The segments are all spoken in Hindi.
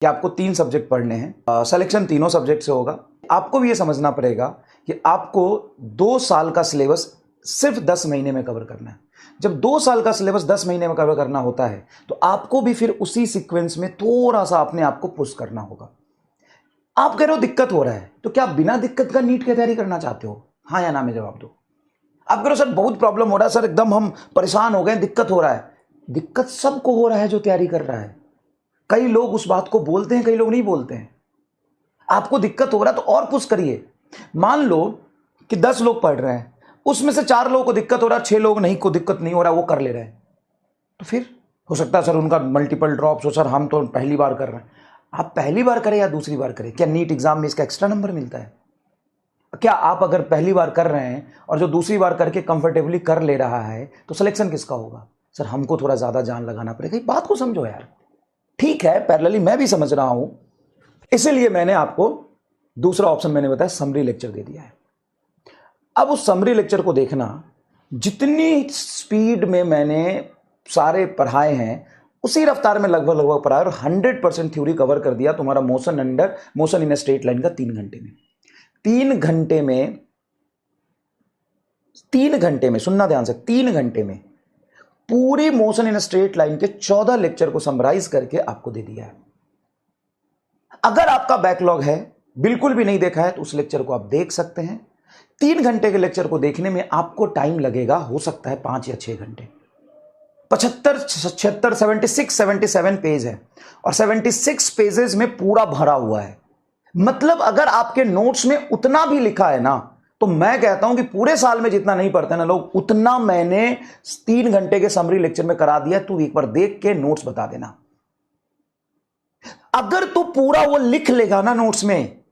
कि आपको 3 सब्जेक्ट पढ़ने हैं, सिलेक्शन तीनों सब्जेक्ट से होगा। आपको भी ये समझना पड़ेगा कि आपको 2 साल का सिलेबस सिर्फ 10 महीने में कवर करना है। जब 2 साल का सिलेबस 10 महीने में कवर करना होता है तो आपको भी फिर उसी सीक्वेंस में थोड़ा सा अपने आप को पुश करना होगा। आप कह रहे हो दिक्कत हो रहा है, तो क्या बिना दिक्कत का नीट की तैयारी करना चाहते हो? हाँ या ना में जवाब दो। आप कह रहे हो सर बहुत प्रॉब्लम हो रहा है, सर एकदम हम परेशान हो गए, दिक्कत हो रहा है। दिक्कत सबको हो रहा है जो तैयारी कर रहा है। कई लोग उस बात को बोलते हैं, कई लोग नहीं बोलते हैं। आपको दिक्कत हो रहा है तो और पुश करिए। मान लो कि 10 लोग पढ़ रहे हैं, उसमें से 4 लोगों को दिक्कत हो रहा है, 6 लोग नहीं को दिक्कत नहीं हो रहा, वो कर ले रहे हैं। तो फिर हो सकता है सर उनका मल्टीपल ड्रॉप्स हो, सर हम तो पहली बार कर रहे हैं। आप पहली बार करें या दूसरी बार करें, क्या नीट एग्जाम में इसका एक्स्ट्रा नंबर मिलता है? क्या आप अगर पहली बार कर रहे हैं और जो दूसरी बार करके कंफर्टेबली कर ले रहा है तो सिलेक्शन किसका होगा? सर हमको थोड़ा ज्यादा जान लगाना पड़ेगा। ये बात को समझो यार। ठीक है, पैरेलली मैं भी समझ रहा हूं, इसीलिए मैंने आपको दूसरा ऑप्शन मैंने बताया समरी लेक्चर दे दिया है। अब उस समरी लेक्चर को देखना, जितनी स्पीड में मैंने सारे पढ़ाए हैं उसी रफ्तार में लगभग पढ़ाया और 100% थ्योरी कवर कर दिया तुम्हारा मोशन इन स्ट्रेट लाइन का 3 घंटे में। 3 घंटे में सुनना ध्यान से, 3 घंटे में पूरी मोशन इन स्ट्रेट लाइन के 14 लेक्चर को समराइज करके आपको दे दिया है। अगर आपका बैकलॉग है, बिल्कुल भी नहीं देखा है, तो उस लेक्चर को आप देख सकते हैं। 3 घंटे के लेक्चर को देखने में आपको टाइम लगेगा, हो सकता है 5 या 6 घंटे। 75, 76, 77 पेज है और 76 पेजेस में पूरा भरा हुआ है। मतलब अगर आपके नोट्स में उतना भी लिखा है ना, तो मैं कहता हूं कि पूरे साल में जितना नहीं पढ़ते ना लोग, उतना मैंने 3 घंटे के समरी लेक्चर में करा दिया। तू एक बार देख के नोट्स बता देना। अगर तू पूरा वो लिख लेगा ना नोट्स में,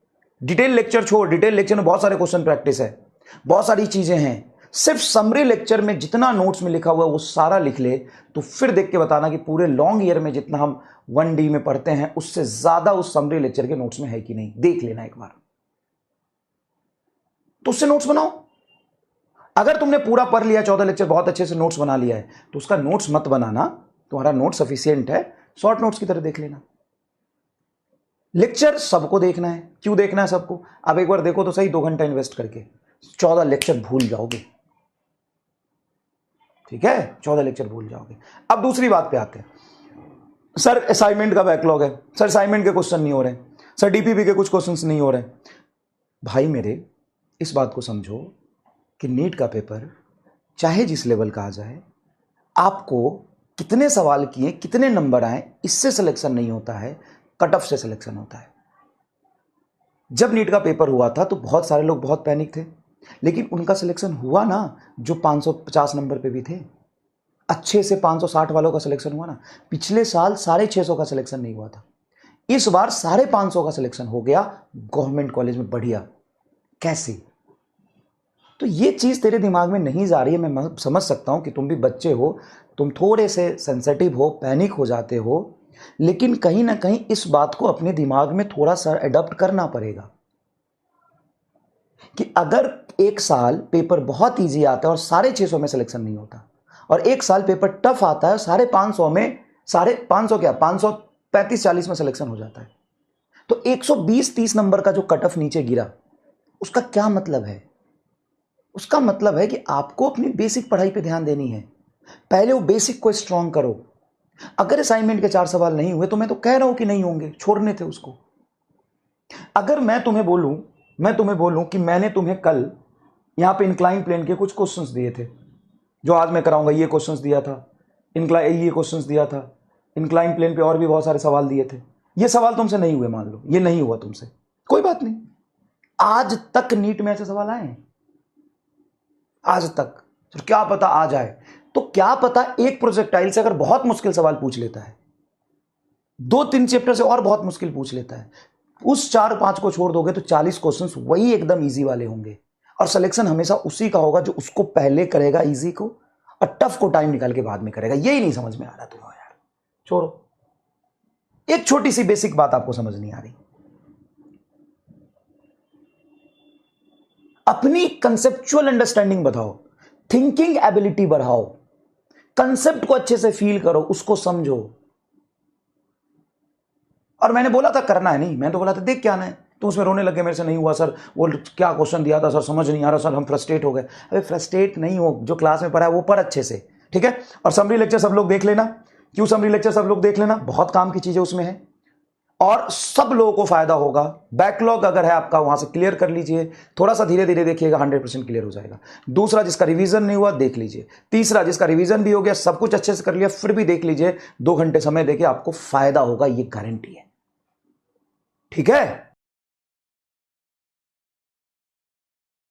डिटेल लेक्चर छोड़, डिटेल लेक्चर में बहुत सारे क्वेश्चन प्रैक्टिस है, बहुत सारी चीजें हैं, सिर्फ समरी लेक्चर में जितना नोट्स में लिखा हुआ है वो सारा लिख ले, तो फिर देख के बताना कि पूरे लॉन्ग ईयर में जितना हम 1D में पढ़ते हैं उससे ज्यादा उस समरी लेक्चर के नोट्स में है कि नहीं। देख लेना एक बार, तो उससे नोट्स बनाओ। अगर तुमने पूरा पढ़ लिया, 14 लेक्चर बहुत अच्छे से नोट्स बना लिया है, तो उसका नोट्स मत बनाना। तुम्हारा नोट सफिशियंट है, शॉर्ट नोट्स की तरह देख लेना। लेक्चर सबको देखना है। क्यों देखना है सबको? अब एक बार देखो तो सही, 2 घंटा इन्वेस्ट करके 14 लेक्चर भूल जाओगे। ठीक है, 14 लेक्चर भूल जाओगे। अब दूसरी बात पे आते हैं। सर असाइनमेंट का बैकलॉग है, सर असाइनमेंट के क्वेश्चन नहीं हो रहे, सर डीपीपी के कुछ क्वेश्चंस नहीं हो रहे। भाई मेरे, इस बात को समझो कि नीट का पेपर चाहे जिस लेवल का आ जाए, आपको कितने सवाल किए, कितने नंबर आए, इससे सिलेक्शन नहीं होता है, कट ऑफ से सिलेक्शन होता है। जब नीट का पेपर हुआ था तो बहुत सारे लोग बहुत पैनिक थे, लेकिन उनका सिलेक्शन हुआ ना, जो 550 नंबर पे भी थे। अच्छे से 560 वालों का सिलेक्शन हुआ ना। पिछले साल 650 का सिलेक्शन नहीं हुआ था, इस बार 550 का सिलेक्शन हो गया गवर्नमेंट कॉलेज में। बढ़िया। कैसे? तो ये चीज तेरे दिमाग में नहीं जा रही है। मैं समझ सकता हूं कि तुम भी बच्चे हो, तुम थोड़े से सेंसिटिव हो, पैनिक हो जाते हो, लेकिन कहीं ना कहीं इस बात को अपने दिमाग में थोड़ा सा अडॉप्ट करना पड़ेगा कि अगर एक साल पेपर बहुत इजी आता है और 650 में सिलेक्शन नहीं होता, और एक साल पेपर टफ आता है 550 में, 535-40 में सिलेक्शन हो जाता है, तो 120-30 नंबर का जो कट ऑफ नीचे गिरा, उसका क्या मतलब है? उसका मतलब है कि आपको अपनी बेसिक पढ़ाई पे ध्यान देनी है। पहले वो बेसिक को स्ट्रांग करो। अगर असाइनमेंट के 4 सवाल नहीं हुए तो मैं तो कह रहा हूं कि नहीं होंगे, छोड़ने थे उसको। अगर मैं तुम्हें बोलूं कि मैंने तुम्हें कल यहां पे इंक्लाइन प्लेन के कुछ क्वेश्चंस दिए थे, जो आज मैं कराऊंगा, ये क्वेश्चंस दिया था, ये क्वेश्चंस दिया था, इंक्लाइन प्लेन पे और भी बहुत सारे सवाल दिए थे, ये सवाल तुमसे नहीं हुए, मान लो ये नहीं हुआ तुमसे, कोई बात नहीं। आज तक नीट में ऐसे सवाल आए हैं? आज तक। तो क्या पता आ जाए, तो क्या पता एक प्रोजेक्टाइल से अगर बहुत मुश्किल सवाल पूछ लेता है, 2-3 चैप्टर से और बहुत मुश्किल पूछ लेता है, उस 4-5 को छोड़ दोगे तो 40 क्वेश्चंस वही एकदम इजी वाले होंगे, और सिलेक्शन हमेशा उसी का होगा जो उसको पहले करेगा इजी को, और टफ को टाइम निकाल के बाद में करेगा। यही नहीं समझ में आ रहा तुम्हें यार, छोड़ो। एक छोटी सी बेसिक बात आपको समझ नहीं आ रही, अपनी कंसेप्चुअल अंडरस्टैंडिंग बढ़ाओ, थिंकिंग एबिलिटी बढ़ाओ, कंसेप्ट को अच्छे से फील करो, उसको समझो, और मैंने बोला था करना है, नहीं मैंने तो बोला था देख क्या आना है, तो उसमें रोने लगे, मेरे से नहीं हुआ सर, वो क्या क्वेश्चन दिया था सर समझ नहीं आ रहा सर, हम फ्रस्ट्रेट हो गए। अरे फ्रस्ट्रेट नहीं हो, जो क्लास में पढ़ा है वो पढ़ अच्छे से, ठीक है। और समरी लेक्चर सब लोग देख लेना। क्यों समरी लेक्चर सब लोग देख लेना, बहुत काम की चीजें उसमें है और सब लोगों को फायदा होगा। बैकलॉग अगर है आपका वहां से क्लियर कर लीजिए, थोड़ा सा धीरे धीरे देखिएगा, 100% क्लियर हो जाएगा। दूसरा, जिसका रिवीजन नहीं हुआ देख लीजिए। तीसरा, जिसका रिवीजन भी हो गया, सब कुछ अच्छे से कर लिया, फिर भी देख लीजिए, 2 घंटे समय देके आपको फायदा होगा, ये गारंटी है, ठीक है।